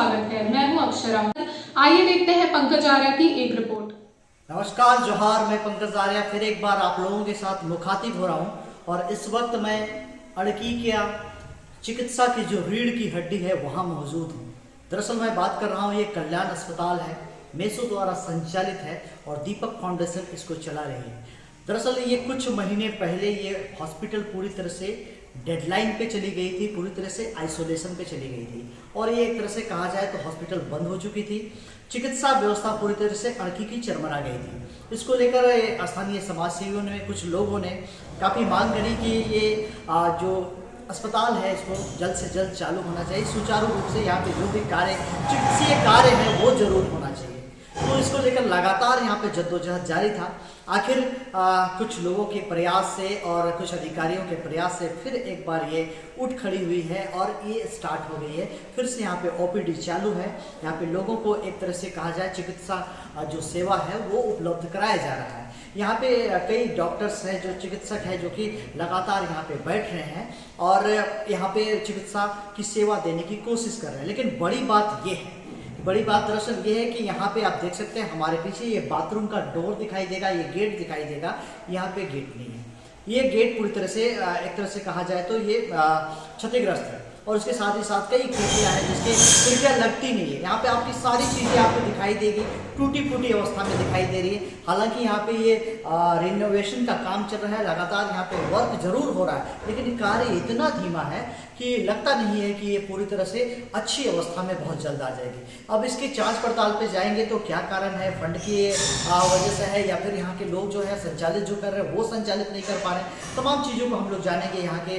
स्वागत है। मैं हूं अक्षरा। आइए देखते हैं पंकज आर्या की एक रिपोर्ट। नमस्कार, जोहार। मैं पंकज आर्या फिर एक बार आप लोगों के साथ मुखातिब हो रहा हूं और इस वक्त मैं अड़की के चिकित्सा की जो रीढ़ की हड्डी है वहां मौजूद हूं। दरअसल मैं बात कर रहा हूं, ये कल्याण अस्पताल है, मेसो द्वारा संचालित है और दीपक फाउंडेशन इसको चला रही है। दरअसल ये कुछ महीने पहले ये हॉस्पिटल पूरी तरह से डेडलाइन पे चली गई थी, पूरी तरह से आइसोलेशन पे चली गई थी और ये एक तरह से कहा जाए तो हॉस्पिटल बंद हो चुकी थी। चिकित्सा व्यवस्था पूरी तरह से अड़की की चरमरा गई थी। इसको लेकर स्थानीय समाज सेवियों ने, कुछ लोगों ने काफ़ी मांग करी कि ये जो अस्पताल है इसको जल्द से जल्द चालू होना चाहिए, सुचारू रूप से यहाँ पे जो भी चिकित्सीय कार्य है वो जरूर होना चाहिए। तो इसको लेकर लगातार यहाँ पे जद्दोजहद जारी था। आखिर कुछ लोगों के प्रयास से और कुछ अधिकारियों के प्रयास से फिर एक बार ये उठ खड़ी हुई है और ये स्टार्ट हो गई है। फिर से यहाँ पे ओपीडी चालू है। यहाँ पे लोगों को एक तरह से कहा जाए चिकित्सा जो सेवा है वो उपलब्ध कराया जा रहा है। यहाँ पे कई डॉक्टर्स हैं, जो चिकित्सक हैं, जो कि लगातार यहाँ पे बैठ रहे हैं और यहाँ पे चिकित्सा की सेवा देने की कोशिश कर रहे हैं। लेकिन बड़ी बात दरअसल ये है कि यहाँ पे आप देख सकते हैं हमारे पीछे ये बाथरूम का डोर दिखाई देगा, ये गेट दिखाई देगा। यहाँ पे गेट नहीं है। ये गेट पूरी तरह से एक तरह से कहा जाए तो ये क्षतिग्रस्त है और उसके साथ ही साथ कई खिड़कियाँ हैं जिसके खिड़कियाँ लगती नहीं है। यहाँ पे आपकी सारी चीज़ें आपको दिखाई देगी, टूटी फूटी अवस्था में दिखाई दे रही है। हालांकि यहाँ पे ये रिनोवेशन का काम चल रहा है, लगातार यहाँ पे वर्क जरूर हो रहा है, लेकिन कार्य इतना धीमा है कि लगता नहीं है कि ये पूरी तरह से अच्छी अवस्था में बहुत जल्द आ जाएगी। अब इसकी जांच पड़ताल पे जाएंगे तो क्या कारण है, फंड की वजह से है या फिर यहाँ के लोग जो है संचालित जो कर रहे हैं वो संचालित नहीं कर पा रहे हैं। तमाम चीज़ों को हम लोग जानेंगे, यहाँ के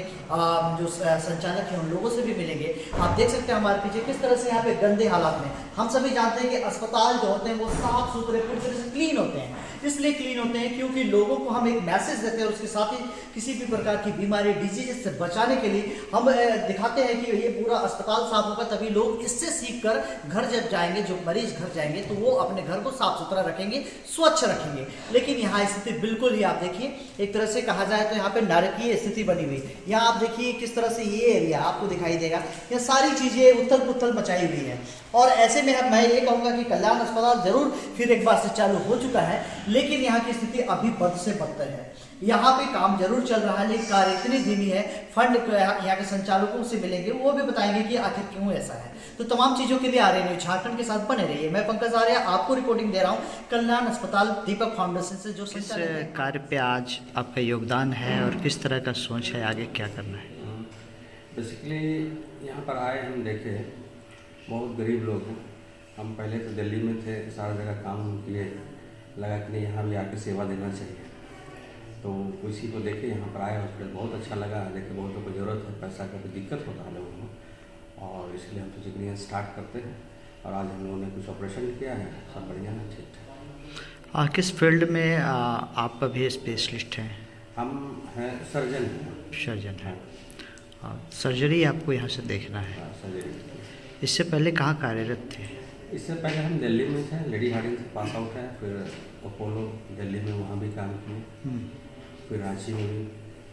जो संचालक हैं उन लोगों से भी मिलेंगे। आप देख सकते हैं हमारे पीछे किस तरह से यहाँ पे गंदे हालात में। हम सभी जानते हैं कि अस्पताल जो होते हैं वो साफ सुथरे पूरी तरह से क्लीन होते हैं। इसलिए क्लीन होते हैं क्योंकि लोगों को हम एक मैसेज देते हैं और उसके साथ ही किसी भी प्रकार की बीमारी, डिजीज से बचाने के लिए हम दिखाते हैं कि ये पूरा अस्पताल साफ होगा, तभी लोग इससे सीख कर घर जब जाएंगे, जो मरीज घर जाएंगे तो वो अपने घर को साफ सुथरा रखेंगे, स्वच्छ रखेंगे। लेकिन यहाँ स्थिति बिल्कुल ही, आप देखिए, एक तरह से कहा जाए तो यहाँ पे नारकीय स्थिति बनी हुई। यहाँ आप देखिए किस तरह से ये एरिया आपको दिखाई देगा, ये सारी चीजें उथल पुथल मचाई हुई है। और ऐसे में मैं ये कहूँगा कि कल्याण अस्पताल जरूर फिर एक बार से चालू हो चुका है, लेकिन यहाँ की स्थिति अभी बद से बदतर है। यहाँ पे काम जरूर चल रहा है लेकिन कार्य इतनी धीमी है। फंड यहाँ के संचालकों से मिलेंगे, वो भी बताएंगे कि आखिर क्यों ऐसा है। तो तमाम चीजों के लिए आ रहे हैं झारखंड के साथ बने रहिए। मैं पंकज आर्या आपको रिपोर्टिंग दे रहा हूँ कल्याण अस्पताल दीपक फाउंडेशन से। जो किस कार्य पे आज आपका योगदान है और किस तरह का सोच है, आगे क्या करना है? बेसिकली यहाँ पर आए, हम देखे बहुत गरीब लोग हैं। हम पहले तो दिल्ली में थे, सारा जगह काम किए, लगा कि नहीं यहाँ भी आके सेवा देना चाहिए। तो उसी को देखे यहाँ पर आए, हॉस्पिटल बहुत अच्छा लगा। देखे बहुतों को ज़रूरत है, पैसा का भी दिक्कत होता है लोगों को, और इसलिए हम सोचे कि स्टार्ट करते हैं। और आज हम लोगों ने कुछ ऑपरेशन किया है, सब बढ़िया है, ठीक ठाक। किस फील्ड में आप अभी स्पेशलिस्ट हैं? हम हैं सर्जन हैं। सर्जरी आपको यहाँ से देखना है। सर्जरी। इससे पहले कहाँ कार्यरत थे? इससे पहले हम दिल्ली में थे, लेडी हार्डिंग से पास आउट है, फिर अपोलो दिल्ली में वहाँ भी काम किए, फिर रांची में भी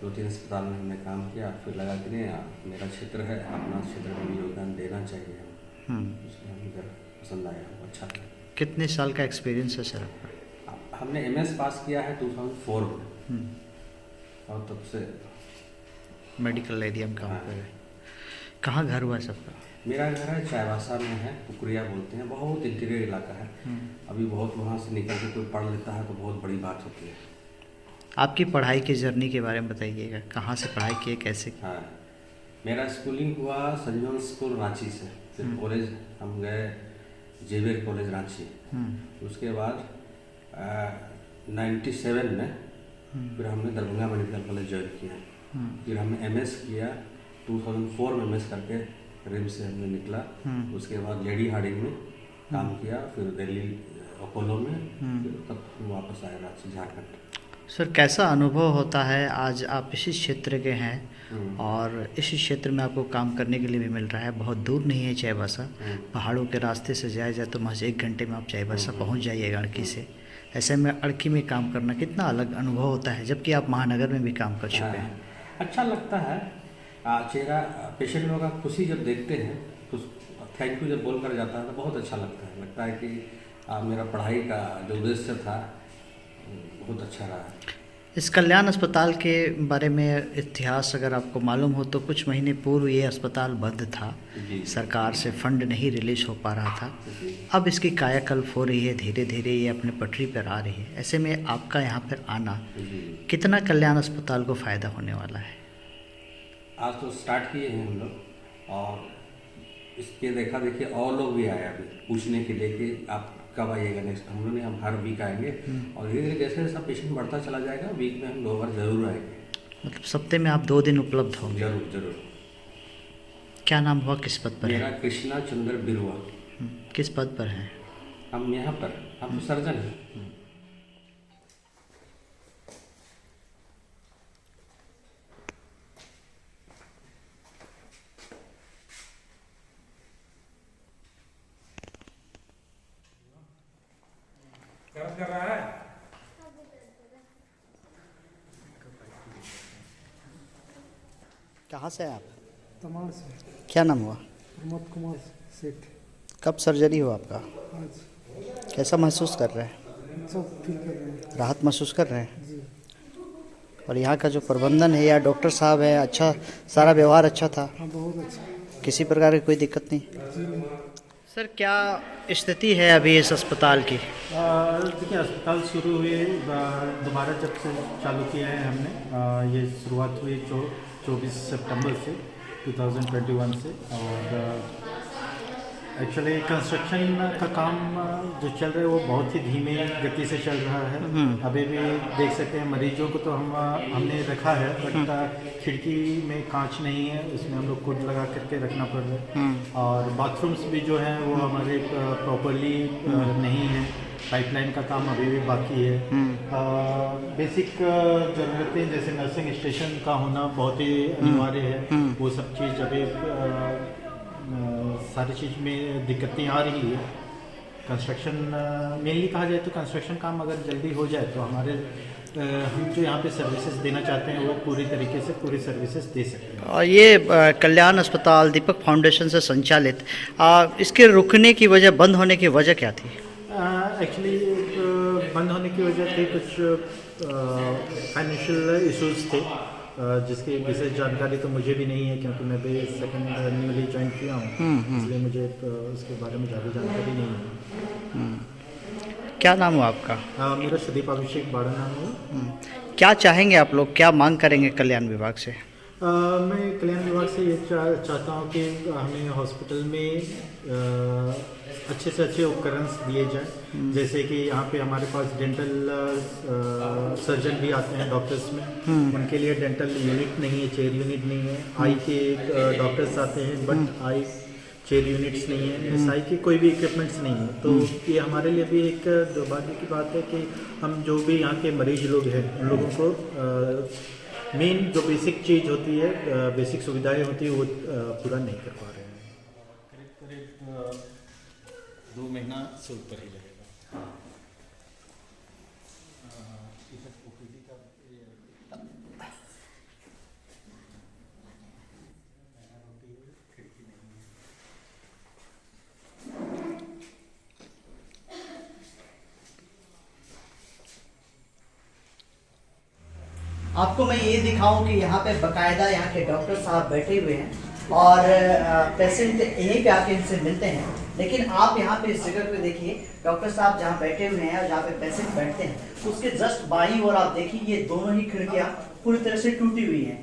2-3 अस्पताल में हमने काम किया। फिर लगा कि नहीं मेरा क्षेत्र है, अपना क्षेत्र में भी योगदान देना चाहिए हम, इसलिए हमें इधर पसंद आया, अच्छा था। कितने साल का एक्सपीरियंस है सर आपका? हमने MS पास किया है 2004 में और तब से मेडिकल एरिया में काम कर रहे हैं। कहाँ घर हुआ सबका? मेरा घर है चाईबासा में है, कुकुरिया बोलते हैं, बहुत इंटीरियर इलाका है। अभी बहुत वहाँ से निकल के कोई पढ़ लेता है तो बहुत बड़ी बात होती है। आपकी पढ़ाई की जर्नी के बारे में बताइएगा, कहाँ से पढ़ाई किए, कैसे? हाँ, मेरा स्कूलिंग हुआ संजीवन स्कूल रांची से, फिर कॉलेज हम गए जेवियर कॉलेज रांची। उसके बाद 97 में फिर हमने दरभंगा मेडिकल कॉलेज ज्वाइन किया। फिर हमने MS किया 2004 में, MS करके रिम्स से हमने निकला। उसके बाद लेडी हार्डिंग में काम किया, फिर दिल्ली अपोलो में, फिर तब हम वापस आए रांची, झारखंड। सर कैसा अनुभव होता है, आज आप इसी क्षेत्र के हैं और इसी क्षेत्र में आपको काम करने के लिए भी मिल रहा है, बहुत दूर नहीं है चाईबासा, पहाड़ों के रास्ते से जाया जाए तो महज 1 घंटे में आप चाईबासा पहुंच जाइएगा अड़की से। ऐसे में अड़की में काम करना कितना अलग अनुभव होता है, जबकि आप महानगर में भी काम कर चुके हैं। अच्छा लगता है, चेहरा पेशेंट लोगों का खुशी जब देखते हैं तो थैंक यू जब बोल कर जाता है तो बहुत अच्छा लगता है कि मेरा पढ़ाई का जो उद्देश्य था बहुत अच्छा रहा है। इस कल्याण अस्पताल के बारे में इतिहास अगर आपको मालूम हो तो कुछ महीने पूर्व ये अस्पताल बंद था, सरकार से फंड नहीं रिलीज हो पा रहा था। अब इसकी कायाकल्प हो रही है, धीरे धीरे ये अपने पटरी पर आ रही है। ऐसे में आपका यहाँ पर आना कितना कल्याण अस्पताल को फ़ायदा होने वाला है? आज तो स्टार्ट किए हैं हम लोग और इसके देखा देखिए और लोग भी आए अभी पूछने के लिए कि आप कब आइएगा नेक्स्ट। हम लोग हम हर वीक आएंगे और धीरे धीरे जैसे जैसा पेशेंट बढ़ता चला जाएगा वीक में हम 2 बार जरूर आएंगे। मतलब सप्ताह में आप 2 दिन उपलब्ध होंगे? जरूर जरूर। क्या नाम हुआ, किस पद पर मेरा है? कृष्णा चंद्र बिरुआ। किस पद पर हैं? हम यहाँ पर हम सर्जन हैं। दर्द कर रहा है? कहाँ से हैं आप? तमाम से। क्या नाम हुआ? प्रमोद कुमार सेठ। कब सर्जरी हुआ आपका? आज कैसा महसूस कर रहे हैं? सब फील कर रहे हैं राहत महसूस कर रहे हैं? जी। और यहाँ का जो प्रबंधन है या डॉक्टर साहब है, अच्छा सारा व्यवहार अच्छा था? हाँ बहुत अच्छा। किसी प्रकार की कोई दिक्कत नहीं? जी नहीं। सर क्या स्थिति है अभी इस अस्पताल की? देखिए अस्पताल शुरू हुए दोबारा जब से चालू किया है हमने, ये शुरुआत हुई 24 सितंबर से 2021 से। और एक्चुअली कंस्ट्रक्शन का काम जो चल रहा है वो बहुत ही धीमे गति से चल रहा है। अभी भी देख सकते हैं मरीजों को तो हमने रखा है, बट खिड़की में कांच नहीं है, उसमें हम लोग कुड लगा करके रखना पड़ रहा है। और बाथरूम्स भी जो हैं वो हमारे प्रॉपरली नहीं है, पाइपलाइन का काम अभी भी बाकी है। बेसिक ज़रूरतें जैसे नर्सिंग स्टेशन का होना बहुत ही अनिवार्य है, वो सब चीज़ अभी सारी चीज़ में दिक्कतें आ रही है। कंस्ट्रक्शन मेनली कहा जाए तो कंस्ट्रक्शन काम अगर जल्दी हो जाए तो हमारे हम जो यहाँ पे सर्विसेज देना चाहते हैं वो पूरी तरीके से पूरी सर्विसेज दे सकते हैं। और ये कल्याण अस्पताल दीपक फाउंडेशन से संचालित, इसके रुकने की वजह, बंद होने की वजह क्या थी? एक्चुअली बंद होने की वजह थी कुछ फाइनेंशियल इश्यूज थे, जिसकी विशेष जानकारी तो मुझे भी नहीं है क्योंकि मैं भी सेकंड न्यूली ज्वाइन किया हूँ, इसलिए मुझे उसके बारे में ज़्यादा जानकारी नहीं है। क्या नाम हुआ आपका? मेरा सुदीप अभिषेक बाड़ा नाम है। क्या चाहेंगे आप लोग, क्या मांग करेंगे कल्याण विभाग से? मैं कल्याण विभाग से ये चाहता हूँ कि हमें हॉस्पिटल में अच्छे से अच्छे उपकरण दिए जाएं, जैसे कि यहाँ पे हमारे पास डेंटल सर्जन भी आते हैं डॉक्टर्स में, उनके लिए डेंटल यूनिट नहीं है, चेयर यूनिट नहीं है। आई के डॉक्टर्स आते हैं बट आई चेयर यूनिट्स नहीं है, एसआई के कोई भी इक्विपमेंट्स नहीं है। तो ये हमारे लिए भी एक दुर्भाग्य की बात है कि हम जो भी यहाँ के मरीज लोग हैं उन लोगों को मेन जो बेसिक चीज़ होती है, बेसिक सुविधाएं होती है वो पूरा नहीं कर पा रहे हैं। करीब 2 महीना से ऊपर ही रहेगा। आपको मैं ये दिखाऊं कि यहाँ पे बकायदा यहाँ के डॉक्टर साहब बैठे हुए हैं और पेशेंट यहीं पे आके इनसे मिलते हैं। लेकिन आप यहाँ पे इस जगह पे देखिए, डॉक्टर साहब जहाँ बैठे हुए हैं और जहाँ पे पेशेंट बैठते हैं उसके जस्ट बाईं ओर आप देखिए ये दोनों ही खिड़कियाँ पूरी तरह से टूटी हुई हैं।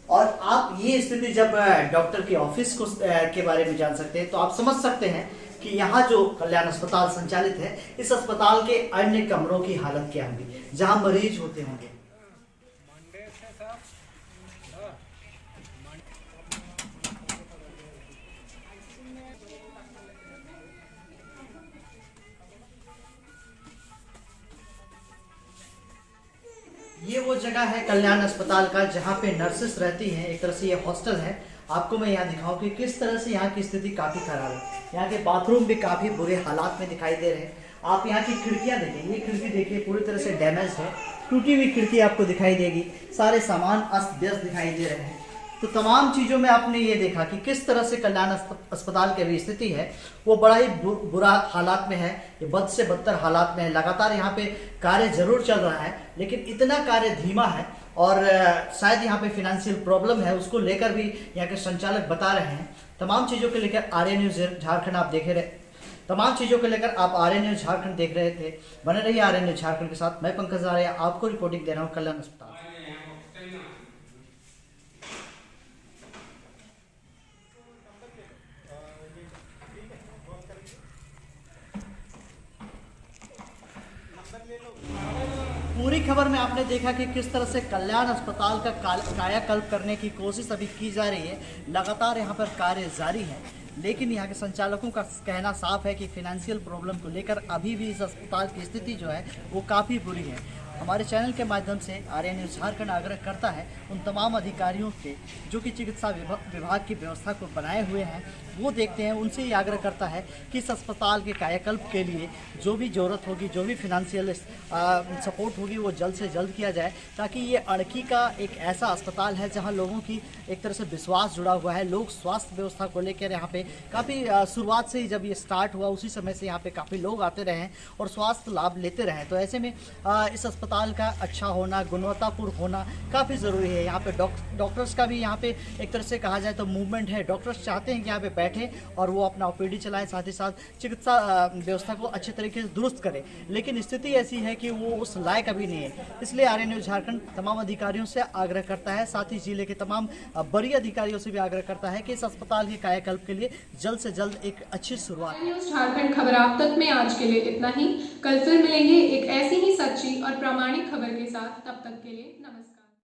और आप ये स्थिति जब डॉक्टर के ऑफिस को के बारे में जान सकते हैं तो आप समझ सकते हैं कि यहाँ जो कल्याण अस्पताल संचालित है, इस अस्पताल के अन्य कमरों की हालत क्या होगी जहाँ मरीज होते होंगे। ये वो जगह है कल्याण अस्पताल का जहाँ पे नर्सेस रहती हैं, एक तरह से ये हॉस्टल है। आपको मैं यहाँ दिखाऊं कि किस तरह से यहाँ की स्थिति काफ़ी खराब है। यहाँ के बाथरूम भी काफ़ी बुरे हालात में दिखाई दे रहे हैं। आप यहाँ की खिड़कियाँ देखें, ये खिड़की देखिए पूरी तरह से डैमेज है, टूटी हुई खिड़की आपको दिखाई देगी, सारे सामान अस्त व्यस्त दिखाई दे रहे हैं। तो तमाम चीज़ों में आपने ये देखा कि किस तरह से कल्याण अस्पताल की अभी स्थिति है वो बड़ा ही बुरा हालात में है, ये बद से बदतर हालात में है। लगातार यहाँ पे कार्य जरूर चल रहा है लेकिन इतना कार्य धीमा है और शायद यहाँ पे फिनेंशियल प्रॉब्लम है, उसको लेकर भी यहाँ के संचालक बता रहे हैं। तमाम चीज़ों को लेकर आर्य न्यूज़ झारखंड आप देखे रहे, तमाम चीज़ों को लेकर आप आर्य न्यूज़ झारखंड देख रहे थे। बने रहिए आर्य न्यूज़ झारखंड के साथ। मैं पंकज आर्य आपको रिपोर्टिंग दे रहा हूँ कल्याण अस्पताल। पूरी खबर में आपने देखा कि किस तरह से कल्याण अस्पताल का कायाकल्प करने की कोशिश अभी की जा रही है। लगातार यहाँ पर कार्य जारी है लेकिन यहाँ के संचालकों का कहना साफ है कि फिनेंशियल प्रॉब्लम को लेकर अभी भी इस अस्पताल की स्थिति जो है वो काफ़ी बुरी है। हमारे चैनल के माध्यम से आर्य न्यूज़ झारखंड आग्रह करता है उन तमाम अधिकारियों के जो कि चिकित्सा विभाग की व्यवस्था को बनाए हुए हैं, वो देखते हैं, उनसे ही आग्रह करता है कि इस अस्पताल के कायाकल्प के लिए जो भी ज़रूरत होगी, जो भी फिनेंशियल सपोर्ट होगी वो जल्द से जल्द किया जाए, ताकि ये अड़की का एक ऐसा अस्पताल है जहाँ लोगों की एक तरह से विश्वास जुड़ा हुआ है। लोग स्वास्थ्य व्यवस्था को लेकर यहाँ पे काफ़ी शुरुआत से ही जब ये स्टार्ट हुआ उसी समय से यहाँ पे काफ़ी लोग आते रहे हैं और स्वास्थ्य लाभ लेते रहे। तो ऐसे में इस अस्पताल का अच्छा होना, गुणवत्तापूर्ण होना काफ़ी ज़रूरी है। यहाँ पे डॉक्टर्स का भी यहाँ पे एक तरह से कहा जाए तो मूवमेंट है। डॉक्टर्स चाहते हैं कि यहाँ पे बैठे और वो अपना ओपीडी चलाएं, साथ ही साथ चिकित्सा व्यवस्था को अच्छे तरीके से दुरुस्त करें, लेकिन स्थिति ऐसी है कि वो उस लायक अभी नहीं है। इसलिए आर्य न्यूज़ झारखंड तमाम अधिकारियों से आग्रह करता है, साथ ही जिले के तमाम बड़ी अधिकारियों से भी आग्रह करता है कि इस अस्पताल के कायाकल्प के लिए जल्द से जल्द एक अच्छी शुरुआत। न्यूज़ झारखंड खबर आप तक में आज के लिए इतना ही। कल फिर मिलेंगे एक ऐसी ही सच्ची और प्रामाणिक खबर के साथ। तब तक के लिए नमस्कार।